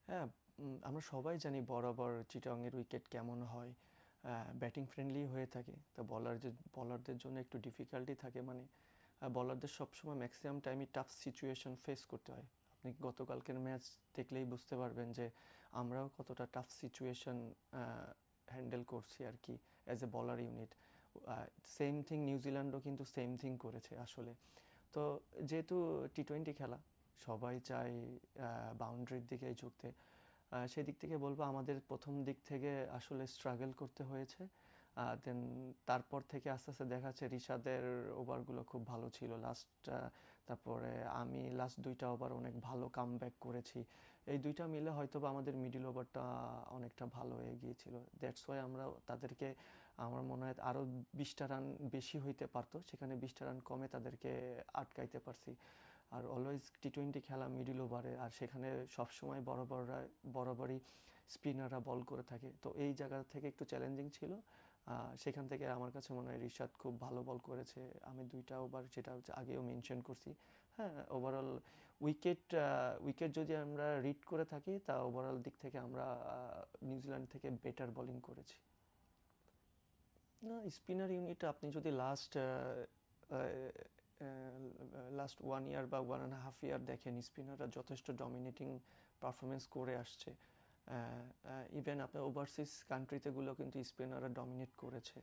হ্যাঁ, আমরা সবাই জানি বরাবর চিটাগংয়ের উইকেট কেমন হয়। ব্যাটিং ফ্রেন্ডলি হয়ে থাকে, তো বলারদের জন্য একটু ডিফিকাল্টি থাকে, মানে বলারদের সবসময় ম্যাক্সিমাম টাইমই টাফ সিচুয়েশন ফেস করতে হয়। আপনি গতকালকের ম্যাচ দেখলেই বুঝতে পারবেন যে আমরাও কতটা টাফ সিচুয়েশন হ্যান্ডেল করছি আর কি, অ্যাজ এ বলার ইউনিট। সেম থিং নিউজিল্যান্ডও কিন্তু সেম থিং করেছে আসলে। তো যেহেতু টি-20 খেলা, সবাই চায় বাউন্ডারির দিকে ঝুঁকতে। সেদিক থেকে বলবো আমাদের প্রথম দিক থেকে আসলে স্ট্রাগল করতে হয়েছে। দেন তারপর থেকে আস্তে আস্তে দেখা যাচ্ছে রিশাদের ওভারগুলো খুব ভালো ছিল লাস্ট। তারপরে আমি লাস্ট দুইটা ওভার অনেক ভালো কামব্যাক করেছি। এই দুইটা মিলে হয়তো বা আমাদের মিডল ওভারটা অনেকটা ভালো হয়ে গিয়েছিল। দ্যাটস ওয়াই আমরা তাদেরকে, আমার মনে হয় আরও 20টা রান বেশি হইতে পারতো, সেখানে 20টা রান কমে তাদেরকে আটকাইতে পারছি। আর অলওয়েজ টি-20 খেলা মিডল ওভারে, আর সেখানে সবসময় বরাবরই স্পিনাররা বল করে থাকে, তো এই জায়গা থেকে একটু চ্যালেঞ্জিং ছিল। সেখান থেকে আমার কাছে মনে হয় রিশাদ খুব ভালো বল করেছে। আমি দুইটা ওভার, যেটা হচ্ছে আগেও মেনশন করছি। হ্যাঁ, ওভারঅল উইকেট উইকেট যদি আমরা রিড করে থাকি, তা ওভারঅল দিক থেকে আমরা নিউজিল্যান্ড থেকে বেটার বোলিং করেছি। না, স্পিনার ইউনিট আপনি যদি লাস্ট 1 ইয়ার বা 1.5 ইয়ার দেখেন, স্পিনাররা যথেষ্ট ডমিনেটিং পারফরমেন্স করে আসছে। ইভেন আপনার ওভারসিজ কান্ট্রিতেগুলো কিন্তু স্পিনাররা ডমিনেট করেছে।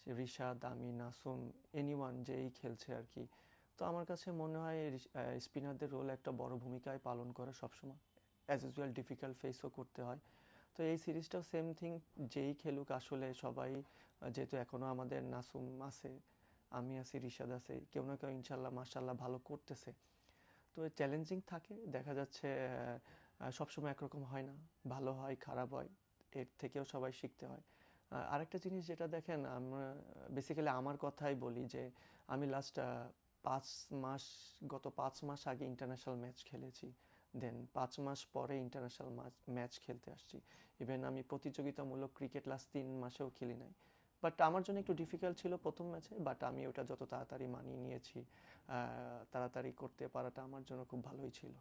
সে রিশাদ, আমি, নাসুম, এনিওয়ান যেই খেলছে আর কি। তো আমার কাছে মনে হয় স্পিনারদের রোল একটা বড় ভূমিকায় পালন করে সবসময়। অ্যাজ ইউজুয়াল ডিফিকাল্ট ফেসও করতে হয়। তো এই সিরিজটাও সেম থিং, যেই খেলুক আসলে সবাই, যেহেতু এখনও আমাদের নাসুম আছে, আমি আছি, রিশাদ আছে, কেউ না কেউ ইনশাল্লাহ মাশাল্লাহ ভালো করতেছে। তো চ্যালেঞ্জিং থাকে, দেখা যাচ্ছে সবসময় একরকম হয় না, ভালো হয় খারাপ হয়, এর থেকেও সবাই শিখতে হয়। আরেকটা জিনিস যেটা দেখেন, আমরা বেসিক্যালি আমার কথাই বলি যে আমি লাস্ট 5 মাস, গত 5 মাস আগে ইন্টারন্যাশনাল ম্যাচ খেলেছি। দেন 5 মাস পরে ইন্টারন্যাশনাল ম্যাচ খেলতে আসছি। ইভেন আমি প্রতিযোগিতামূলক ক্রিকেট লাস্ট 3 মাসেও খেলি নাই। বাট আমার জন্য একটু ডিফিকাল্ট ছিল প্রথম ম্যাচে, বাট আমি ওটা যত তাড়াতাড়ি মানিয়ে নিয়েছি, তাড়াতাড়ি করতে পারাটা আমার জন্য খুব ভালোই ছিল।